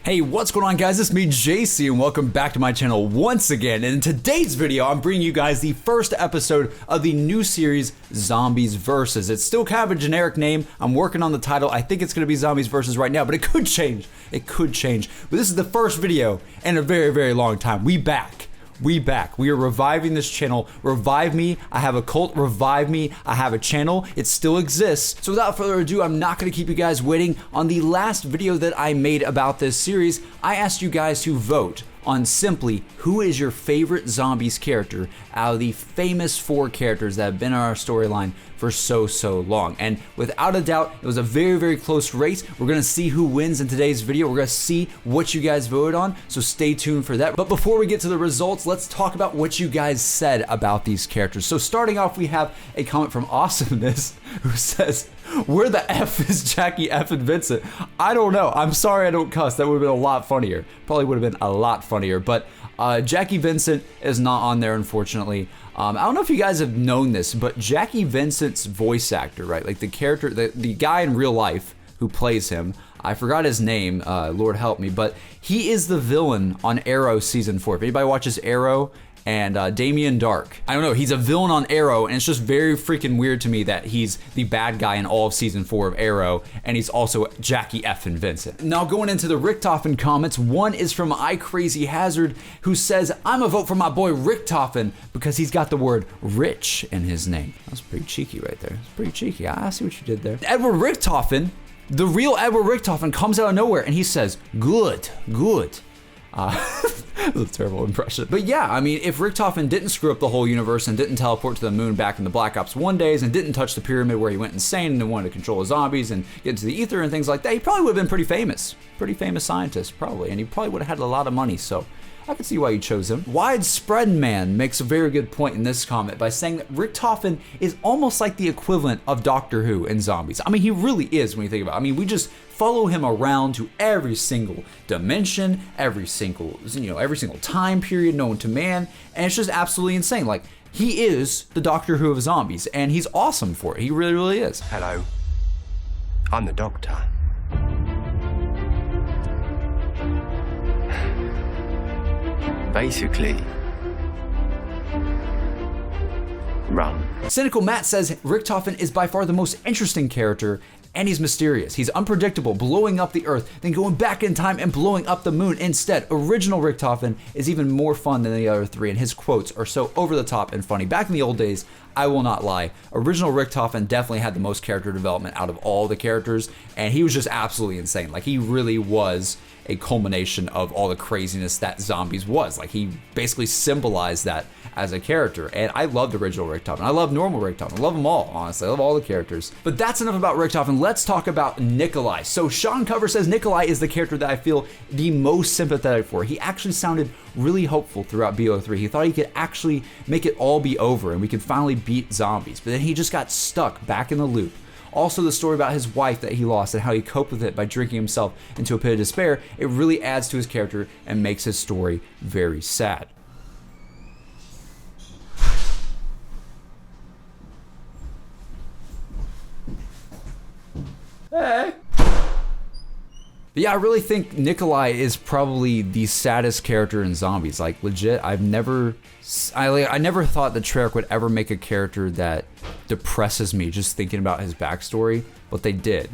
Hey, what's going on, guys? It's me, JC, and welcome back to my channel once again. And in today's video, I'm bringing you guys the first episode of the new series, Zombies Versus. It's still kind of a generic name. I'm working on the title. I think it's going to be Zombies Versus right now, but it could change. It could change. But this is the first video in a very, very long time. We back. We are reviving this channel. Revive me. I have a cult. Revive me. I have a channel. It still exists. So without further ado, I'm not going to keep you guys waiting. On the last video that I made about this series, I asked you guys to vote on simply who is your favorite Zombies character out of the famous 4 characters that have been in our storyline for so long. And without a doubt, it was a very, very close race. We're gonna see who wins in today's video. We're gonna see what you guys voted on, so stay tuned for that. But before we get to the results, let's talk about what you guys said about these characters. So starting off, we have a comment from Awesomeness who says, "Where the F is Jackie F and Vincent?" I don't know. I'm sorry I don't cuss. That would have been a lot funnier. Probably would have been a lot funnier. But Jackie Vincent is not on there, unfortunately. I don't know if you guys have known this, but Jackie Vincent's voice actor, right? Like the character, the guy in real life who plays him, I forgot his name, Lord help me, but he is the villain on Arrow season 4. If anybody watches Arrow, and Damien Dark, I don't know, he's a villain on Arrow, and it's just very freaking weird to me that he's the bad guy in all of season 4 of Arrow, and he's also Jackie F and Vincent. Now going into the Ricktoffen comments, one is from iCrazyHazard, who says, "I'm a vote for my boy Ricktoffen because he's got the word rich in his name." That was pretty cheeky right there. It's pretty cheeky. I see what you did there. Edward Ricktoffen, the real Edward Ricktoffen, comes out of nowhere and he says, "Good." That was a terrible impression. But yeah, I mean, if Ricktoffen didn't screw up the whole universe and didn't teleport to the moon back in the Black Ops 1 days and didn't touch the pyramid where he went insane and wanted to control the zombies and get into the ether and things like that, he probably would have been pretty famous. Pretty famous scientist, probably. And he probably would have had a lot of money, so I can see why you chose him. Widespread Man makes a very good point in this comment by saying that Ricktoffen is almost like the equivalent of Doctor Who in zombies. I mean, he really is when you think about it. I mean, we just follow him around to every single dimension, every single time period known to man, and it's just absolutely insane. Like, he is the Doctor Who of zombies, and he's awesome for it. He really, really is. Hello, I'm the Doctor. Basically, run. Cynical Matt says Ricktoffen is by far the most interesting character, and he's mysterious. He's unpredictable, blowing up the Earth, then going back in time and blowing up the moon instead. Original Ricktoffen is even more fun than the other 3, and his quotes are so over the top and funny. Back in the old days, I will not lie, original Ricktoffen definitely had the most character development out of all the characters, and he was just absolutely insane. Like, he really was a culmination of all the craziness that zombies was. Like, he basically symbolized that as a character, and I loved original Ricktoffen. I love normal Ricktoffen. I love them all, honestly. I love all the characters. But that's enough about Ricktoffen. Let's talk about Nikolai. So Sean Cover says Nikolai is the character that I feel the most sympathetic for. He actually sounded really hopeful throughout BO3. He thought he could actually make it all be over and we could finally beat zombies, but then he just got stuck back in the loop. Also, the story about his wife that he lost and how he coped with it by drinking himself into a pit of despair, it really adds to his character and makes his story very sad. Hey. But yeah, I really think Nikolai is probably the saddest character in zombies. Like, legit, I never thought that Treyarch would ever make a character that depresses me just thinking about his backstory, but they did.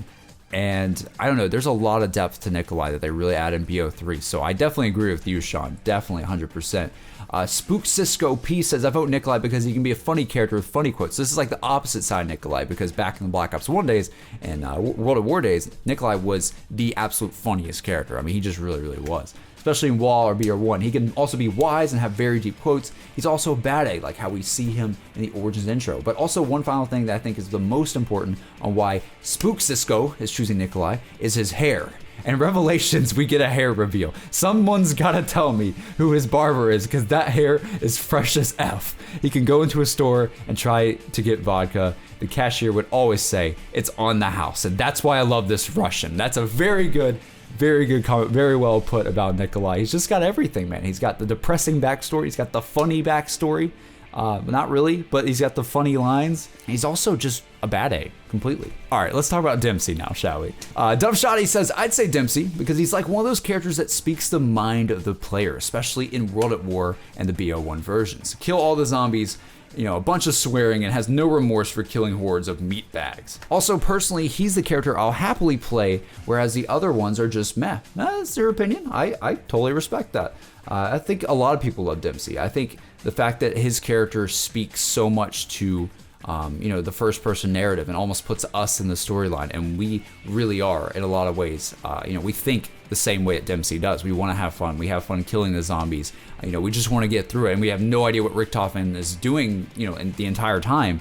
And I don't know, there's a lot of depth to Nikolai that they really add in BO3, so I definitely agree with you, Sean. Definitely 100%. Spook Cisco P says, "I vote Nikolai because he can be a funny character with funny quotes." This is like the opposite side of Nikolai, because back in the Black Ops 1 days and World at War days, Nikolai was the absolute funniest character. I mean, he just really, really was. Especially in WoW or BR1. He can also be wise and have very deep quotes. He's also a bad egg, like how we see him in the Origins intro. But also, one final thing that I think is the most important on why Spook Cisco is choosing Nikolai is his hair. In Revelations, we get a hair reveal. Someone's gotta tell me who his barber is, because that hair is fresh as F. He can go into a store and try to get vodka. The cashier would always say, "It's on the house." And that's why I love this Russian. That's a very good comment, very well put about Nikolai. He's just got everything, man. He's got the depressing backstory, he's got the funny backstory, Not really, but he's got the funny lines. He's also just a bad A completely. All right, let's talk about Dempsey now, shall we? Dumb Shotty says, I'd say Dempsey because he's like one of those characters that speaks the mind of the player, especially in World at War and the BO1 versions. Kill all the zombies, a bunch of swearing, and has no remorse for killing hordes of meat bags. Also, personally, he's the character I'll happily play, whereas the other ones are just meh. That's their opinion. I totally respect that. I think a lot of people love Dempsey. I think the fact that his character speaks so much to the first person narrative and almost puts us in the storyline, and we really are in a lot of ways. We think the same way that Dempsey does. We want to have fun. We have fun killing the zombies. We just want to get through it, and we have no idea what Ricktoffen is doing, in the entire time.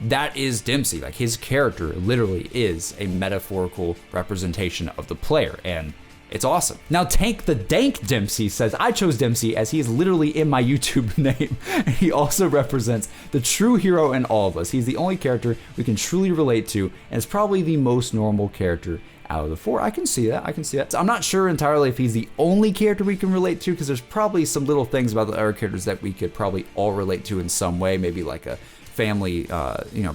That is Dempsey. Like, his character literally is a metaphorical representation of the player, and it's awesome. Now, Tank the Dank Dempsey says, I chose Dempsey as he is literally in my YouTube name. And he also represents the true hero in all of us. He's the only character we can truly relate to, and is probably the most normal character out of the 4. I can see that. So I'm not sure entirely if he's the only character we can relate to, because there's probably some little things about the other characters that we could probably all relate to in some way. Maybe like a family,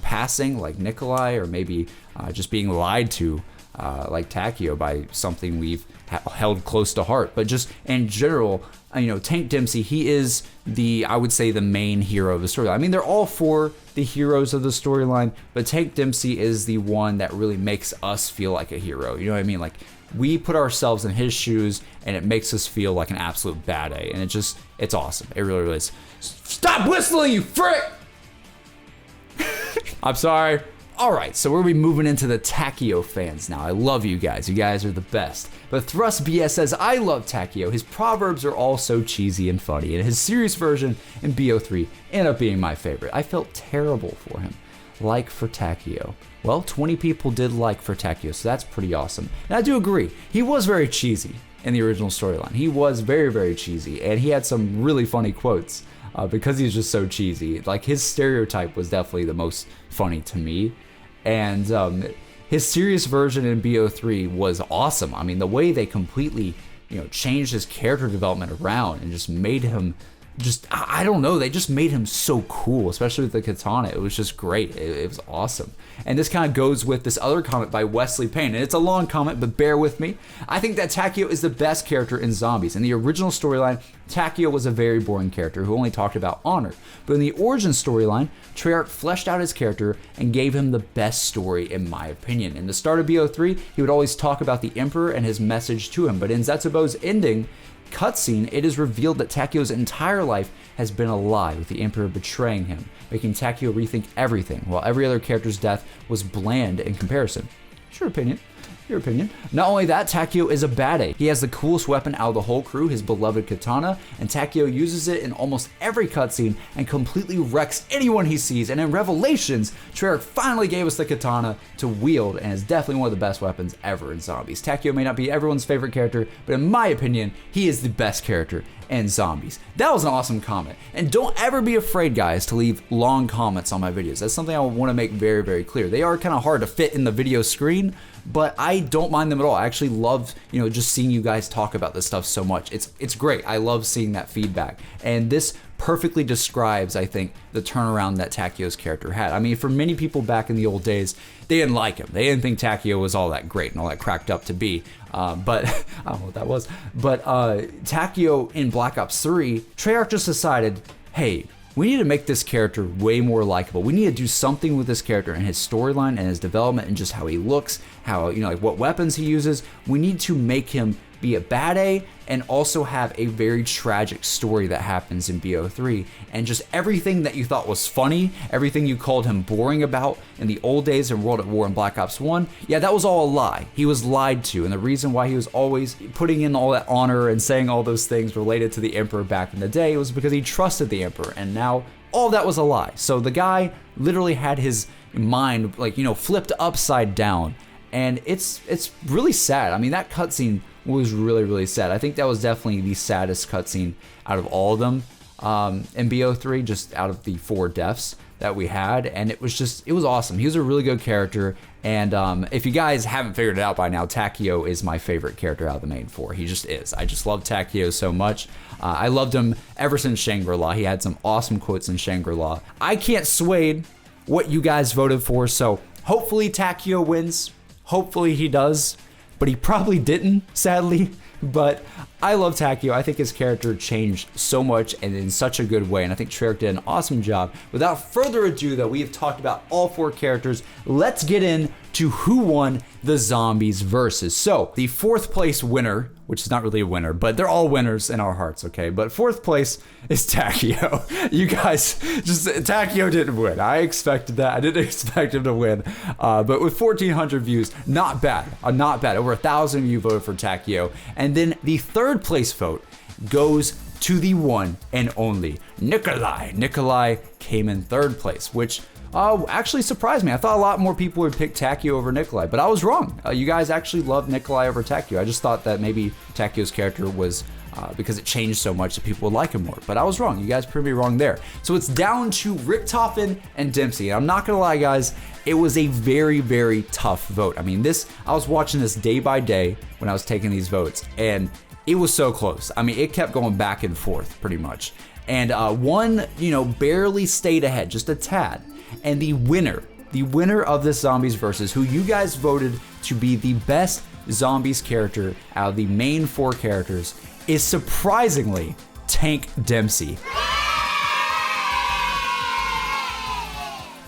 passing, like Nikolai, or maybe just being lied to, like Takio, by something we've held close to heart. But just in general, Tank Dempsey, he is I would say the main hero of the storyline. I mean, they're all 4 the heroes of the storyline, but Tank Dempsey is the one that really makes us feel like a hero. You know what I mean? Like, we put ourselves in his shoes, and it makes us feel like an absolute bad A. And it's awesome. It really, really is. Stop whistling, you frick! I'm sorry. All right, so we're gonna be moving into the Takio fans now. I love you guys. You guys are the best. But Thrust BS says, I love Takio. His proverbs are all so cheesy and funny, and his serious version in BO3 ended up being my favorite. I felt terrible for him. Like for Takio. Well, 20 people did like for Takio, so that's pretty awesome. And I do agree, he was very cheesy in the original storyline. He was very, very cheesy, and he had some really funny quotes because he's just so cheesy. Like, his stereotype was definitely the most funny to me. And his serious version in BO3 was awesome. I mean, the way they completely, changed his character development around and just made him I don't know, they just made him so cool, especially with the katana. It was just great. It was awesome. And this kind of goes with this other comment by Wesley Payne, and it's a long comment, but bear with me. I think that Takio is the best character in Zombies. In the original storyline, Takio was a very boring character who only talked about honor. But in the origin storyline, Treyarch fleshed out his character and gave him the best story, in my opinion. In the start of BO3, he would always talk about the Emperor and his message to him, but in Zetsubo's ending cutscene, it is revealed that Takio's entire life has been a lie, with the Emperor betraying him, making Takio rethink everything, while every other character's death was bland in comparison. It's your opinion. Your opinion. Not only that, Takio is a bad A. He has the coolest weapon out of the whole crew, his beloved katana, and Takio uses it in almost every cutscene and completely wrecks anyone he sees. And in Revelations, Treyarch finally gave us the katana to wield, and is definitely one of the best weapons ever in Zombies. Takio may not be everyone's favorite character, but in my opinion, he is the best character in Zombies. That was an awesome comment. And don't ever be afraid, guys, to leave long comments on my videos. That's something I want to make very, very clear. They are kind of hard to fit in the video screen, but I don't mind them at all. I actually love, just seeing you guys talk about this stuff so much. It's great. I love seeing that feedback. And this perfectly describes, I think, the turnaround that Takio's character had. I mean, for many people back in the old days, they didn't like him. They didn't think Takio was all that great and all that cracked up to be. But I don't know what that was. But Takio in Black Ops 3, Treyarch just decided, hey, we need to make this character way more likable. We need to do something with this character and his storyline and his development and just how he looks, how, what weapons he uses. We need to make him be a bad A and also have a very tragic story that happens in BO3. And just everything that you thought was funny, everything you called him boring about in the old days in World at War and Black Ops 1, yeah, that was all a lie. He was lied to, and the reason why he was always putting in all that honor and saying all those things related to the Emperor back in the day was because he trusted the Emperor, and now all that was a lie. So the guy literally had his mind, flipped upside down, and it's really sad. I mean, that cutscene was really, really sad. I think that was definitely the saddest cutscene out of all of them. in BO3, just out of the 4 deaths that we had, and it was awesome. He was a really good character, and if you guys haven't figured it out by now, Takio is my favorite character out of the main 4. He just is. I just love Takio so much. I loved him ever since Shangri-La. He had some awesome quotes in Shangri-La. I can't sway what you guys voted for, so hopefully Takio wins. Hopefully he does, but he probably didn't, sadly. But I love Takio. I think his character changed so much and in such a good way, and I think Treyarch did an awesome job. Without further ado, though, we have talked about all 4 characters. Let's get into who won the Zombies versus. So, the 4th place winner, which is not really a winner, but they're all winners in our hearts, okay? But 4th place is Takio. You guys, Takio didn't win. I expected that. I didn't expect him to win. But with 1,400 views, not bad. Not bad. Over 1,000 of you voted for Takio. And then the 3rd place vote goes to the one and only Nikolai. Nikolai came in 3rd place, which actually surprised me. I thought a lot more people would pick Takio over Nikolai, but I was wrong. You guys actually loved Nikolai over Takio. I just thought that maybe Takio's character was, because it changed so much that people would like him more, but I was wrong. You guys proved me wrong there. So it's down to Ricktoffen and Dempsey. And I'm not gonna lie, guys, it was a very, very tough vote. I mean, I was watching this day by day when I was taking these votes, and it was so close. I mean, it kept going back and forth pretty much. And one, barely stayed ahead, just a tad. And the winner of this Zombies versus, who you guys voted to be the best Zombies character out of the main 4 characters, is surprisingly Tank Dempsey.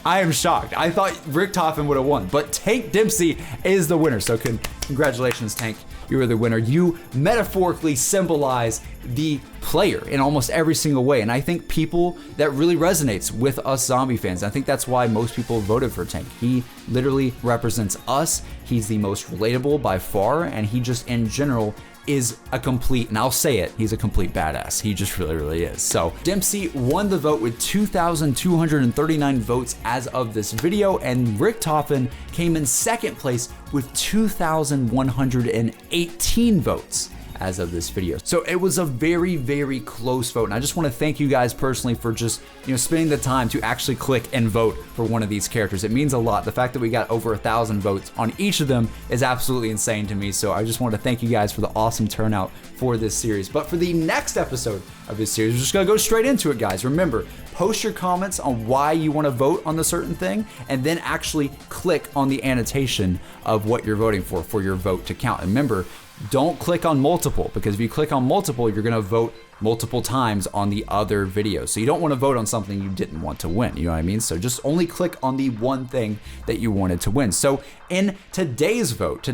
I am shocked. I thought Ricktoffen would have won, but Tank Dempsey is the winner. So congratulations, Tank. You are the winner. You metaphorically symbolize the player in almost every single way. And I think that really resonates with us zombie fans. I think that's why most people voted for Tank. He literally represents us. He's the most relatable by far. And he just in general is a complete, and I'll say it, he's a complete badass. He just really, really is. So Dempsey won the vote with 2,239 votes as of this video, and Ricktoffen came in 2nd place with 2,118 votes as of this video. So it was a very, very close vote, and I just want to thank you guys personally for just spending the time to actually click and vote for one of these characters. It means a lot. The fact that we got over 1,000 votes on each of them is absolutely insane to me. So I just want to thank you guys for the awesome turnout for this series. But for the next episode of this series, we're just gonna go straight into it, guys. Remember, post your comments on why you want to vote on the certain thing, and then actually click on the annotation of what you're voting for your vote to count. And remember, don't click on multiple, because if you click on multiple, you're gonna vote multiple times on the other videos. So you don't want to vote on something you didn't want to win, you know what I mean? So just only click on the one thing that you wanted to win. So in today's vote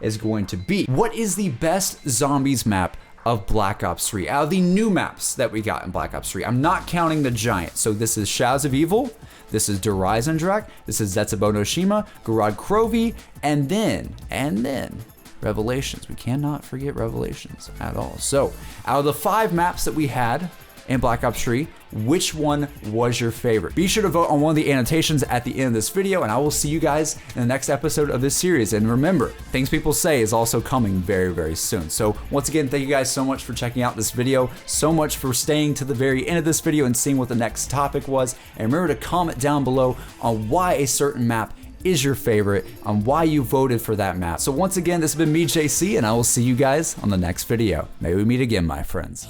is going to be, what is the best zombies map of Black Ops 3 out of the new maps that we got in Black Ops 3? I'm not counting the giant. So this is Shadows of Evil, this is Drak, this is Zetsubo no Shima, Garad Krovi, and then Revelations. We cannot forget Revelations at all. So out of the 5 maps that we had in Black Ops 3, which one was your favorite? Be sure to vote on one of the annotations at the end of this video, and I will see you guys in the next episode of this series. And remember, Things People Say is also coming very, very soon. So once again, thank you guys so much for checking out this video, so much for staying to the very end of this video and seeing what the next topic was. And remember to comment down below on why a certain map is your favorite, on why you voted for that map. So once again, this has been me, JC, and I will see you guys on the next video. May we meet again, my friends.